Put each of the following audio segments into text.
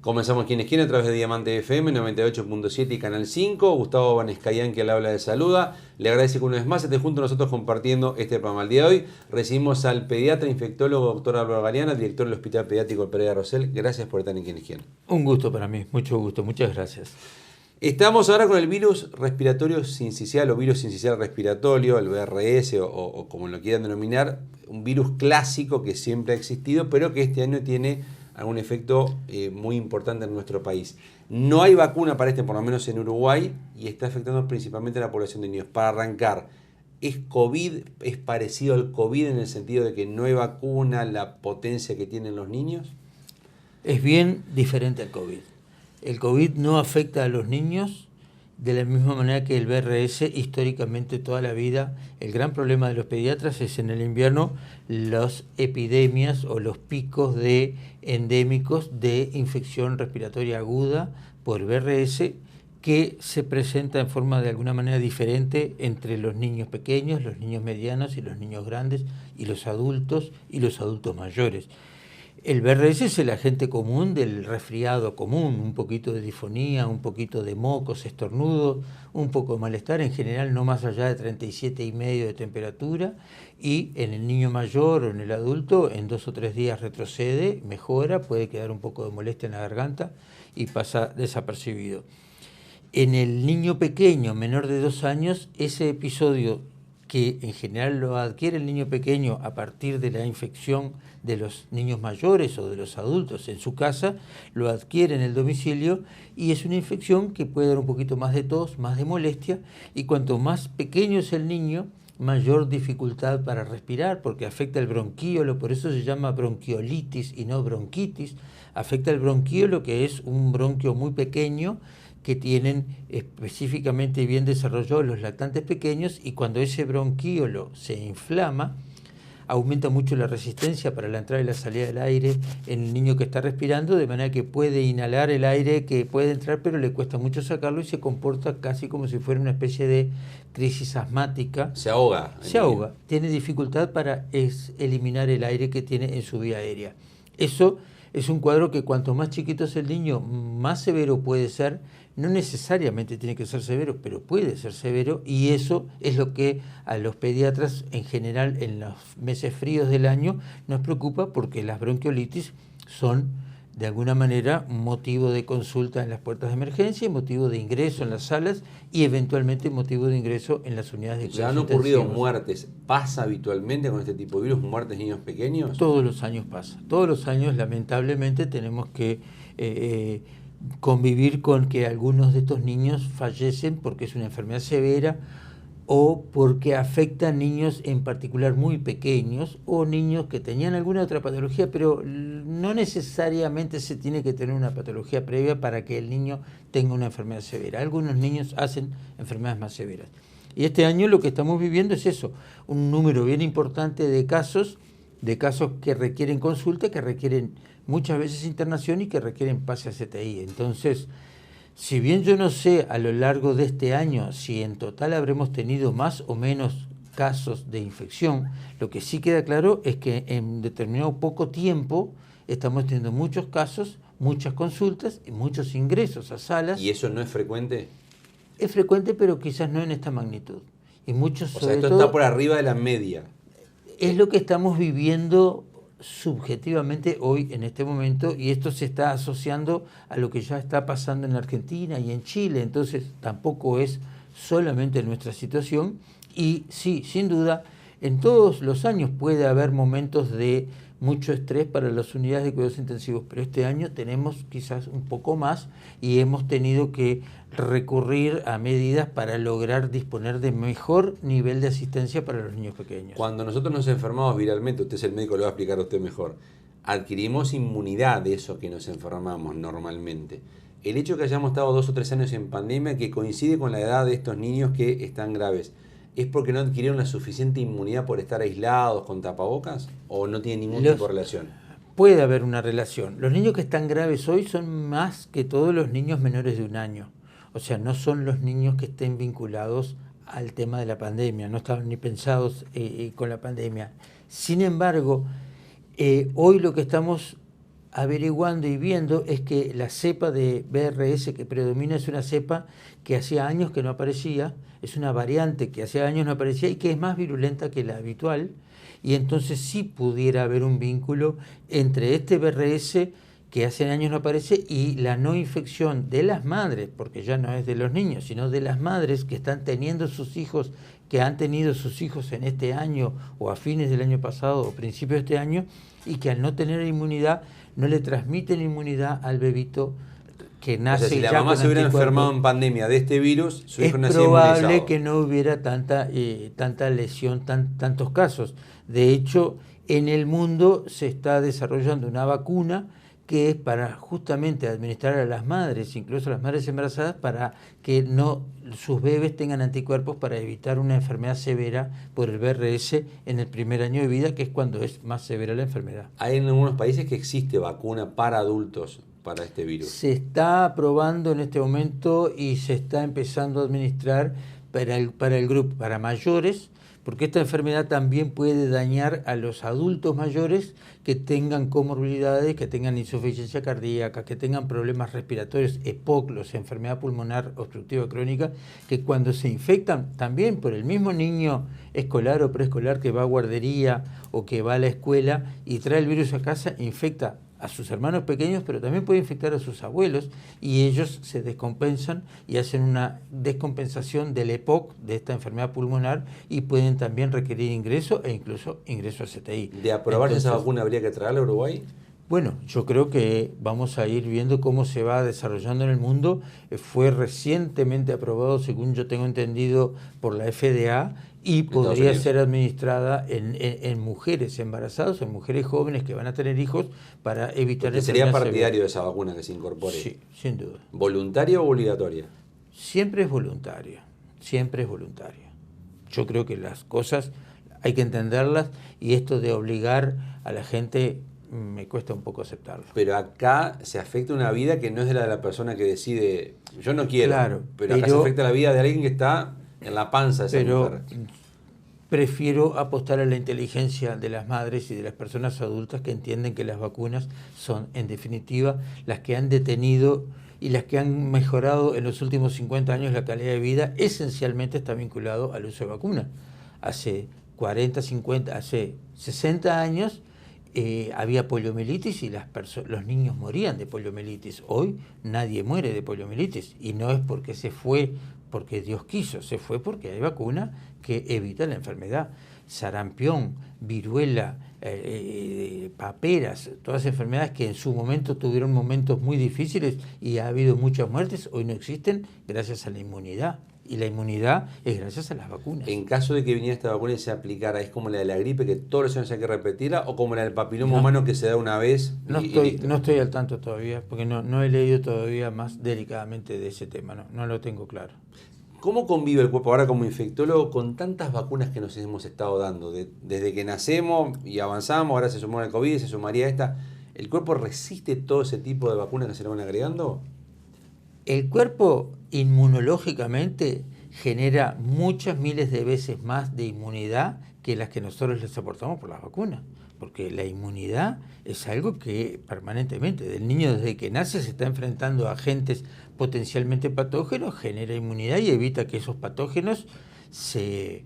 Comenzamos Quienes Quieren a través de Diamante FM 98.7 y Canal 5. Gustavo Vanescayán, que le habla, de saluda. Le agradece que una vez más esté junto a nosotros compartiendo este programa. El día de hoy recibimos al pediatra infectólogo doctor Álvaro Galeana, director del Hospital Pediátrico Pereira Rosell. Gracias por estar en Quienes Quieren. Un gusto para mí, mucho gusto, muchas gracias. Estamos ahora con el virus respiratorio sincicial o virus sincicial respiratorio, el VRS o como lo quieran denominar, un virus clásico que siempre ha existido, pero que este año tiene algún efecto muy importante en nuestro país. No hay vacuna para este, por lo menos en Uruguay, y está afectando principalmente a la población de niños. Para arrancar, ¿es COVID, es parecido al COVID en el sentido de que no hay vacuna, la potencia que tienen los niños? Es bien diferente al COVID. El COVID no afecta a los niños de la misma manera que el VRS históricamente toda la vida. El gran problema de los pediatras es en el invierno las epidemias o los picos de endémicos de infección respiratoria aguda por VRS que se presenta en forma de alguna manera diferente entre los niños pequeños, los niños medianos y los niños grandes y los adultos mayores. El VRS es el agente común del resfriado común, un poquito de disfonía, un poquito de mocos, estornudos, un poco de malestar, en general no más allá de 37,5 de temperatura, y en el niño mayor o en el adulto en 2 o 3 días retrocede, mejora, puede quedar un poco de molestia en la garganta y pasa desapercibido. En el niño pequeño, menor de 2 años, ese episodio que en general lo adquiere el niño pequeño a partir de la infección de los niños mayores o de los adultos en su casa, lo adquiere en el domicilio y es una infección que puede dar un poquito más de tos, más de molestia, y cuanto más pequeño es el niño, mayor dificultad para respirar, porque afecta el bronquíolo, por eso se llama bronquiolitis y no bronquitis. Afecta el bronquíolo, que es un bronquio muy pequeño, que tienen específicamente bien desarrollados los lactantes pequeños, y cuando ese bronquíolo se inflama, aumenta mucho la resistencia para la entrada y la salida del aire en el niño que está respirando, de manera que puede inhalar el aire que puede entrar, pero le cuesta mucho sacarlo y se comporta casi como si fuera una especie de crisis asmática. Se ahoga. Se ahoga, tiene dificultad para eliminar el aire que tiene en su vía aérea. Eso es un cuadro que cuanto más chiquito es el niño, más severo puede ser. No necesariamente tiene que ser severo, pero puede ser severo, y eso es lo que a los pediatras en general en los meses fríos del año nos preocupa, porque las bronquiolitis son de alguna manera motivo de consulta en las puertas de emergencia, motivo de ingreso en las salas y eventualmente motivo de ingreso en las unidades de cuidados intensivos. ¿Han ocurrido muertes? ¿Pasa habitualmente con este tipo de virus, muertes de niños pequeños? Todos los años pasa. Todos los años lamentablemente tenemos que convivir con que algunos de estos niños fallecen porque es una enfermedad severa o porque afecta a niños en particular muy pequeños o niños que tenían alguna otra patología, pero no necesariamente se tiene que tener una patología previa para que el niño tenga una enfermedad severa. Algunos niños hacen enfermedades más severas. Y este año lo que estamos viviendo es eso, un número bien importante de casos que requieren consulta, que requieren muchas veces internación y que requieren pase a CTI. Entonces, si bien yo no sé a lo largo de este año si en total habremos tenido más o menos casos de infección, lo que sí queda claro es que en determinado poco tiempo estamos teniendo muchos casos, muchas consultas y muchos ingresos a salas. ¿Y eso no es frecuente? Es frecuente, pero quizás no en esta magnitud. Y muchos, o sea, esto está por arriba de la media. Es lo que estamos viviendo subjetivamente hoy en este momento, y esto se está asociando a lo que ya está pasando en Argentina y en Chile, entonces tampoco es solamente nuestra situación. Y sí, sin duda, en todos los años puede haber momentos de mucho estrés para las unidades de cuidados intensivos, pero este año tenemos quizás un poco más y hemos tenido que recurrir a medidas para lograr disponer de mejor nivel de asistencia para los niños pequeños. Cuando nosotros nos enfermamos viralmente, usted es el médico, lo va a explicar a usted mejor, adquirimos inmunidad de eso que nos enfermamos normalmente. El hecho de que hayamos estado 2 o 3 años en pandemia, que coincide con la edad de estos niños que están graves, ¿es porque no adquirieron la suficiente inmunidad por estar aislados con tapabocas? ¿O no tiene ningún tipo de relación? Puede haber una relación. Los niños que están graves hoy son más que todos los niños menores de 1 año. O sea, no son los niños que estén vinculados al tema de la pandemia, no estaban ni pensados con la pandemia. Sin embargo, hoy lo que estamos averiguando y viendo es que la cepa de BRS que predomina es una cepa que hacía años que no aparecía, es una variante que hacía años no aparecía y que es más virulenta que la habitual, y entonces sí pudiera haber un vínculo entre este BRS que hace años no aparece y la no infección de las madres, porque ya no es de los niños, sino de las madres que están teniendo sus hijos, que han tenido sus hijos en este año o a fines del año pasado o principios de este año, y que al no tener inmunidad no le transmiten inmunidad al bebito que nace. O sea, si la ya mamá con se hubiera anticuerpos. enfermado en pandemia de este virus, su hijo Es nacía probable inmunizado. que no hubiera tanta lesión, tantos casos. De hecho, en el mundo se está desarrollando una vacuna que es para justamente administrar a las madres, incluso a las madres embarazadas, para que no sus bebés tengan anticuerpos para evitar una enfermedad severa por el BRS en el primer año de vida, que es cuando es más severa la enfermedad. Hay en algunos países que existe vacuna para adultos para este virus. Se está probando en este momento y se está empezando a administrar para el grupo, para mayores, porque esta enfermedad también puede dañar a los adultos mayores que tengan comorbilidades, que tengan insuficiencia cardíaca, que tengan problemas respiratorios, EPOC, enfermedad pulmonar obstructiva crónica, que cuando se infectan también por el mismo niño escolar o preescolar que va a guardería o que va a la escuela y trae el virus a casa, infecta a sus hermanos pequeños, pero también puede infectar a sus abuelos, y ellos se descompensan y hacen una descompensación del EPOC, de esta enfermedad pulmonar, y pueden también requerir ingreso e incluso ingreso a CTI. ¿De aprobarse esa vacuna habría que traerla a Uruguay? Bueno, yo creo que vamos a ir viendo cómo se va desarrollando en el mundo. Fue recientemente aprobado, según yo tengo entendido, por la FDA, y podría ser administrada en mujeres embarazadas, en mujeres jóvenes que van a tener hijos, para evitar... Porque sería partidario de esa vacuna que se incorpore. Sí, sin duda. ¿Voluntaria o obligatoria? Siempre es voluntaria, siempre es voluntaria. Yo creo que las cosas hay que entenderlas, y esto de obligar a la gente me cuesta un poco aceptarlo. Pero acá se afecta una vida que no es de la persona que decide, yo no quiero, claro, pero acá se afecta la vida de alguien que está en la panza de esa mujer. Prefiero apostar a la inteligencia de las madres y de las personas adultas que entienden que las vacunas son, en definitiva, las que han detenido y las que han mejorado en los últimos 50 años la calidad de vida. Esencialmente está vinculado al uso de vacunas. Hace 40, 50, hace 60 años había poliomielitis y los niños morían de poliomielitis. Hoy nadie muere de poliomielitis, y no es porque se fue porque Dios quiso, se fue porque hay vacuna que evita la enfermedad. Sarampión, viruela, paperas, todas enfermedades que en su momento tuvieron momentos muy difíciles y ha habido muchas muertes, hoy no existen gracias a la inmunidad. Y la inmunidad es gracias a las vacunas. En caso de que viniera esta vacuna y se aplicara, ¿es como la de la gripe, que todos los años hay que repetirla, o como la del papiloma humano que se da una vez? No estoy al tanto todavía, porque no he leído todavía más delicadamente de ese tema, no lo tengo claro. ¿Cómo convive el cuerpo ahora como infectólogo con tantas vacunas que nos hemos estado dando? Desde que nacemos y avanzamos, ahora se sumó el COVID, se sumaría esta. ¿El cuerpo resiste todo ese tipo de vacunas que se le van agregando? El cuerpo inmunológicamente genera muchas miles de veces más de inmunidad que las que nosotros les aportamos por las vacunas, porque la inmunidad es algo que permanentemente, del niño desde que nace se está enfrentando a agentes potencialmente patógenos, genera inmunidad y evita que esos patógenos se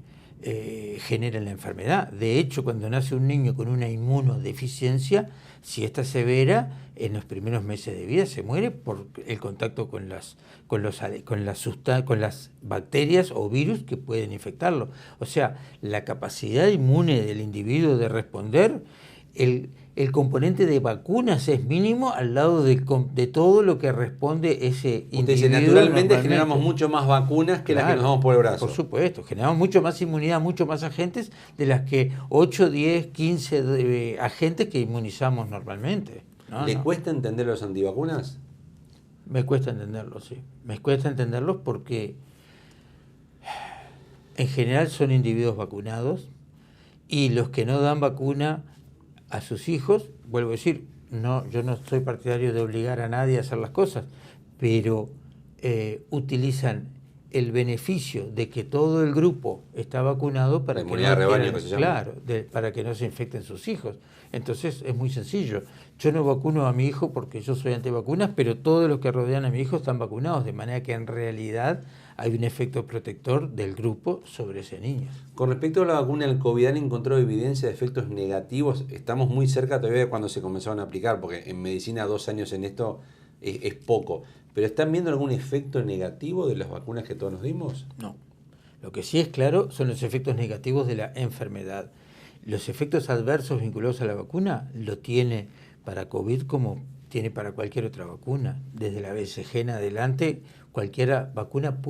generen la enfermedad. De hecho, cuando nace un niño con una inmunodeficiencia, si esta es severa, en los primeros meses de vida se muere por el contacto con las bacterias o virus que pueden infectarlo. O sea, la capacidad inmune del individuo de responder, el componente de vacunas es mínimo al lado de todo lo que responde ese individuo. Usted dice, naturalmente generamos mucho más vacunas que las que nos damos por el brazo. Por supuesto, generamos mucho más inmunidad, mucho más agentes de las que 8, 10, 15 agentes que inmunizamos normalmente. ¿Le cuesta entender los antivacunas? Me cuesta entenderlos, sí. Me cuesta entenderlos porque en general son individuos vacunados, y los que no dan vacuna a sus hijos, vuelvo a decir, yo no soy partidario de obligar a nadie a hacer las cosas, pero utilizan el beneficio de que todo el grupo está vacunado para La que inmunidad de rebaño, que se llama. claro, para que no se infecten sus hijos. Entonces es muy sencillo. Yo no vacuno a mi hijo porque yo soy antivacunas, pero todos los que rodean a mi hijo están vacunados, de manera que en realidad hay un efecto protector del grupo sobre ese niño. Con respecto a la vacuna del COVID, ¿han encontrado evidencia de efectos negativos? Estamos muy cerca todavía de cuando se comenzaron a aplicar, porque en medicina 2 años en esto es poco. ¿Pero están viendo algún efecto negativo de las vacunas que todos nos dimos? No. Lo que sí es claro son los efectos negativos de la enfermedad. Los efectos adversos vinculados a la vacuna lo tiene para COVID como tiene para cualquier otra vacuna. Desde la BCG en adelante, cualquier vacuna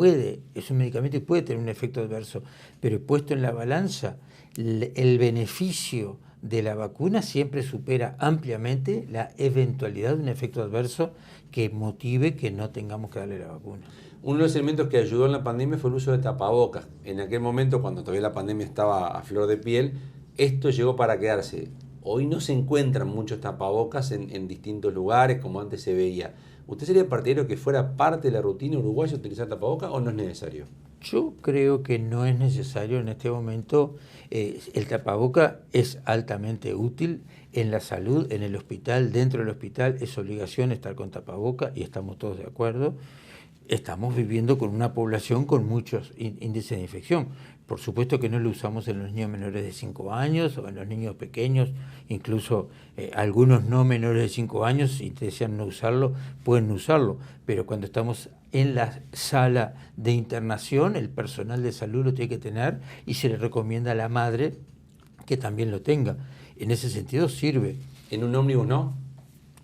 es un medicamento y puede tener un efecto adverso, pero puesto en la balanza, el beneficio de la vacuna siempre supera ampliamente la eventualidad de un efecto adverso que motive que no tengamos que darle la vacuna. Uno de los elementos que ayudó en la pandemia fue el uso de tapabocas. En aquel momento, cuando todavía la pandemia estaba a flor de piel, esto llegó para quedarse. Hoy no se encuentran muchos tapabocas en distintos lugares como antes se veía. ¿Usted sería partidario que fuera parte de la rutina uruguaya utilizar tapabocas o no es necesario? Yo creo que no es necesario en este momento. El tapaboca es altamente útil en la salud, en el hospital, dentro del hospital es obligación estar con tapaboca y estamos todos de acuerdo. Estamos viviendo con una población con muchos índices de infección. Por supuesto que no lo usamos en los niños menores de 5 años o en los niños pequeños, incluso algunos no menores de 5 años, si desean no usarlo, pueden usarlo. Pero cuando estamos en la sala de internación, el personal de salud lo tiene que tener y se le recomienda a la madre que también lo tenga. En ese sentido sirve. ¿En un ómnibus no?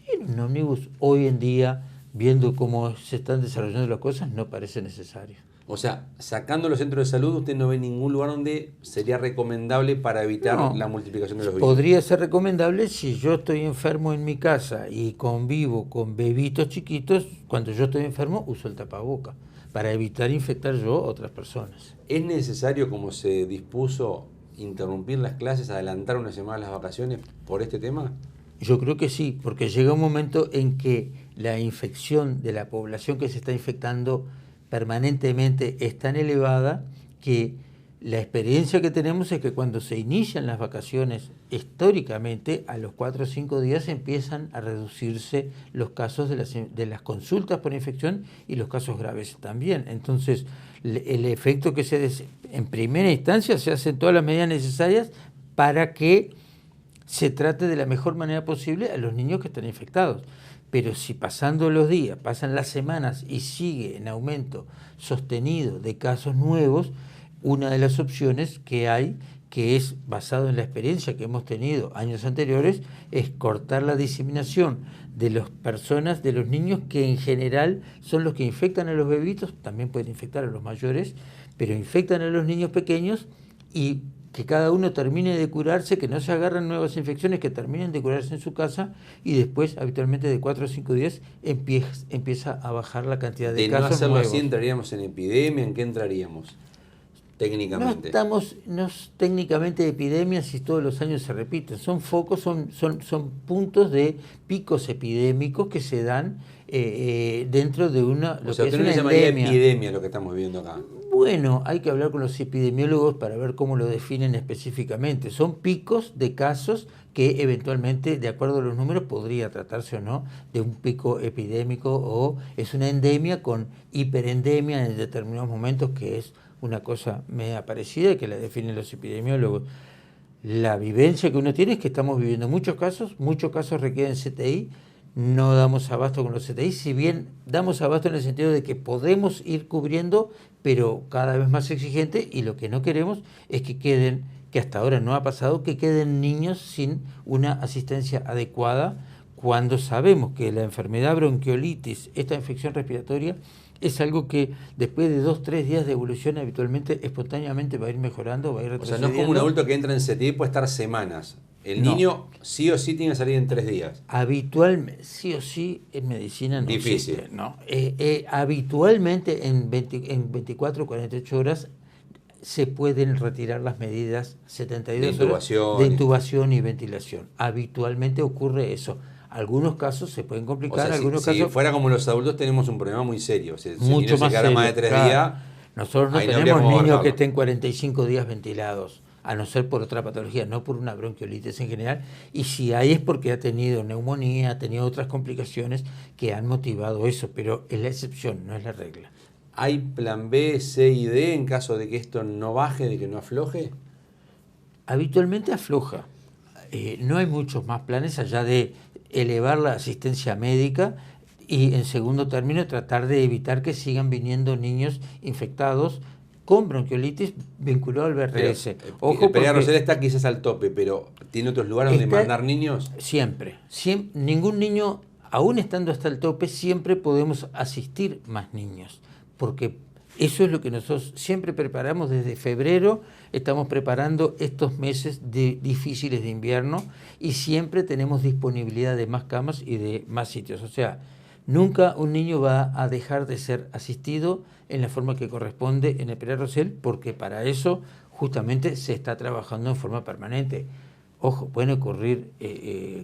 En un ómnibus hoy en día, viendo cómo se están desarrollando las cosas, no parece necesario. O sea, sacando los centros de salud, usted no ve ningún lugar donde sería recomendable para evitar la multiplicación de los virus. Podría ser recomendable si yo estoy enfermo en mi casa y convivo con bebitos chiquitos, cuando yo estoy enfermo uso el tapaboca para evitar infectar yo a otras personas. ¿Es necesario, como se dispuso, interrumpir las clases, adelantar una semana las vacaciones por este tema? Yo creo que sí, porque llega un momento en que la infección de la población que se está infectando permanentemente es tan elevada que la experiencia que tenemos es que cuando se inician las vacaciones, históricamente, a los 4 o 5 días empiezan a reducirse los casos de las consultas por infección y los casos graves también. Entonces, el efecto que en primera instancia se hacen todas las medidas necesarias para que se trate de la mejor manera posible a los niños que están infectados. Pero si pasando los días, pasan las semanas y sigue en aumento sostenido de casos nuevos, una de las opciones que hay, que es basado en la experiencia que hemos tenido años anteriores, es cortar la diseminación de las personas, de los niños que en general son los que infectan a los bebitos, también pueden infectar a los mayores, pero infectan a los niños pequeños y que cada uno termine de curarse, que no se agarren nuevas infecciones, que terminen de curarse en su casa y después, habitualmente de 4 o 5 días, empieza a bajar la cantidad de casos nuevos. De no hacerlo así, ¿entraríamos en epidemia? ¿En qué entraríamos técnicamente? No estamos técnicamente de epidemias si todos los años se repiten. Son focos, son puntos de picos epidémicos que se dan dentro de una... O sea, usted no le llamaría epidemia lo que estamos viviendo acá. Bueno, hay que hablar con los epidemiólogos para ver cómo lo definen específicamente. Son picos de casos que eventualmente, de acuerdo a los números, podría tratarse o no de un pico epidémico o es una endemia con hiperendemia en determinados momentos, que es una cosa media parecida que la definen los epidemiólogos. La vivencia que uno tiene es que estamos viviendo muchos casos requieren CTI. No damos abasto con los CTI, si bien damos abasto en el sentido de que podemos ir cubriendo, pero cada vez más exigente, y lo que no queremos es que hasta ahora no ha pasado, que queden niños sin una asistencia adecuada, cuando sabemos que la enfermedad bronquiolitis, esta infección respiratoria, es algo que después de 2 o 3 días de evolución habitualmente, espontáneamente va a ir mejorando, va a ir retrocediendo. O sea, no es como un adulto que entra en CTI y puede estar semanas. El niño sí o sí tiene que salir en 3 días. Habitualmente, sí o sí, en medicina no difícil. Existe, ¿no? Habitualmente en 24 o 48 horas se pueden retirar las medidas 72 horas de intubación y ventilación. Habitualmente ocurre eso. Algunos casos se pueden complicar, o sea, algunos si casos... fuera como los adultos tenemos un problema muy serio. Si mucho el niño se queda más de 3 días... Nosotros no Ahí no habría tenemos cómo niños abarcarlo. que estén 45 días ventilados, a no ser por otra patología, no por una bronquiolitis en general. Y si hay es porque ha tenido neumonía, ha tenido otras complicaciones que han motivado eso, pero es la excepción, no es la regla. ¿Hay plan B, C y D en caso de que esto no baje, de que no afloje? Habitualmente afloja. No hay muchos más planes allá de elevar la asistencia médica y, en segundo término, tratar de evitar que sigan viniendo niños infectados con bronquiolitis vinculado al BRS. Ojo, el Pereira Rosell está quizás al tope, pero ¿tiene otros lugares donde mandar niños? Siempre. Ningún niño, aún estando hasta el tope, siempre podemos asistir más niños, porque eso es lo que nosotros siempre preparamos desde febrero. Estamos preparando estos meses difíciles de invierno y siempre tenemos disponibilidad de más camas y de más sitios. O sea, nunca un niño va a dejar de ser asistido en la forma que corresponde en el Pereira Rosell, porque para eso justamente se está trabajando en forma permanente. Ojo, pueden ocurrir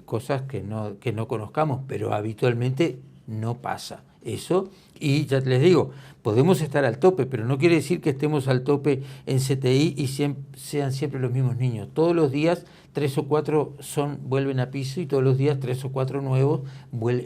cosas que no conozcamos, pero habitualmente no pasa eso. Y ya les digo, podemos estar al tope, pero no quiere decir que estemos al tope en CTI y sean siempre los mismos niños. Todos los días 3 o 4 vuelven a piso y todos los días 3 o 4 nuevos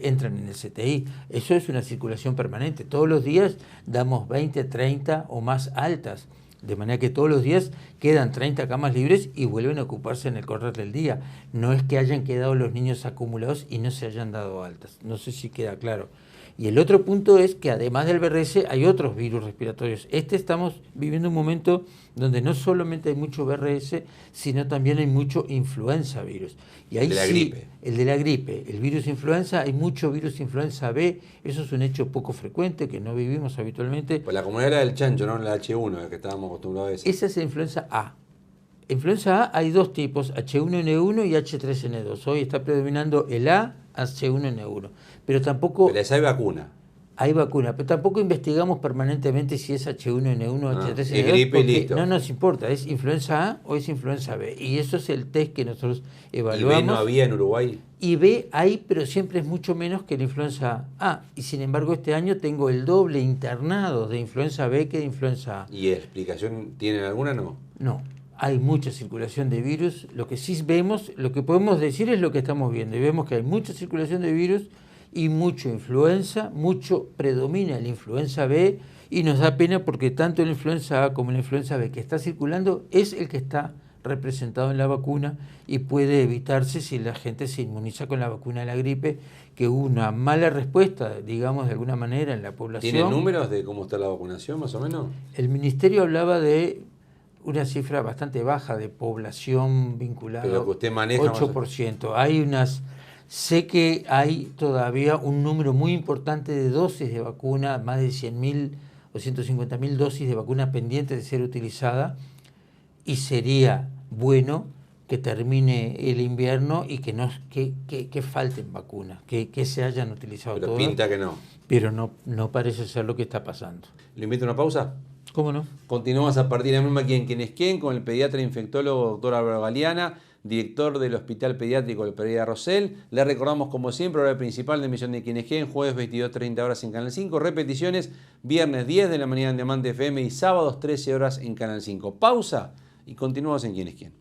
entran en el CTI. Eso es una circulación permanente. Todos los días damos 20, 30 o más altas. De manera que todos los días quedan 30 camas libres y vuelven a ocuparse en el correr del día. No es que hayan quedado los niños acumulados y no se hayan dado altas. No sé si queda claro. Y el otro punto es que además del BRS hay otros virus respiratorios. Estamos viviendo un momento donde no solamente hay mucho BRS, sino también hay mucho influenza virus. Y ahí el de la gripe. El de la gripe. El virus influenza, hay mucho virus influenza B. Eso es un hecho poco frecuente que no vivimos habitualmente. Pues la comunidad era del chancho, no la H1, que estábamos acostumbrados a eso. Esa es la influenza A. Influenza A hay dos tipos, H1N1 y H3N2. Hoy está predominando el A, H1N1. Pero tampoco... Pero esa hay vacuna. Hay vacuna, pero tampoco investigamos permanentemente si es H1N1 o H3N2. Es gripe, listo. No nos importa, ¿es influenza A o es influenza B? Y eso es el test que nosotros evaluamos. ¿Y B no había en Uruguay? Y B hay, pero siempre es mucho menos que la influenza A. Y sin embargo, este año tengo el doble internado de influenza B que de influenza A. ¿Y explicación tienen alguna? No. No. Hay mucha circulación de virus. Lo que sí vemos, lo que podemos decir es lo que estamos viendo. Y vemos que hay mucha circulación de virus y mucho influenza, predomina la influenza B, y nos da pena porque tanto la influenza A como la influenza B que está circulando es el que está representado en la vacuna y puede evitarse si la gente se inmuniza con la vacuna de la gripe, que hubo una mala respuesta, digamos, de alguna manera en la población. ¿Tienen números de cómo está la vacunación, más o menos? El ministerio hablaba de una cifra bastante baja de población vinculada, pero que usted maneja 8%. Hay unas... Sé que hay todavía un número muy importante de dosis de vacuna, más de 100.000 o 150.000 dosis de vacuna pendientes de ser utilizada, y sería bueno que termine el invierno y que falten vacunas, que se hayan utilizado pero todas. Pinta que no. Pero no parece ser lo que está pasando. ¿Le invito a una pausa? ¿Cómo no? Continuamos a partir de la misma aquí en Quién es Quién con el pediatra infectólogo doctor Álvaro Galeana, director del Hospital Pediátrico del Pereira Rosell. Le recordamos, como siempre, hora principal de emisión de Quién es Quién, jueves 22:30 horas en Canal 5, repeticiones viernes 10 de la mañana en Diamante FM y sábados 13 horas en Canal 5. Pausa y continuamos en Quién es Quién.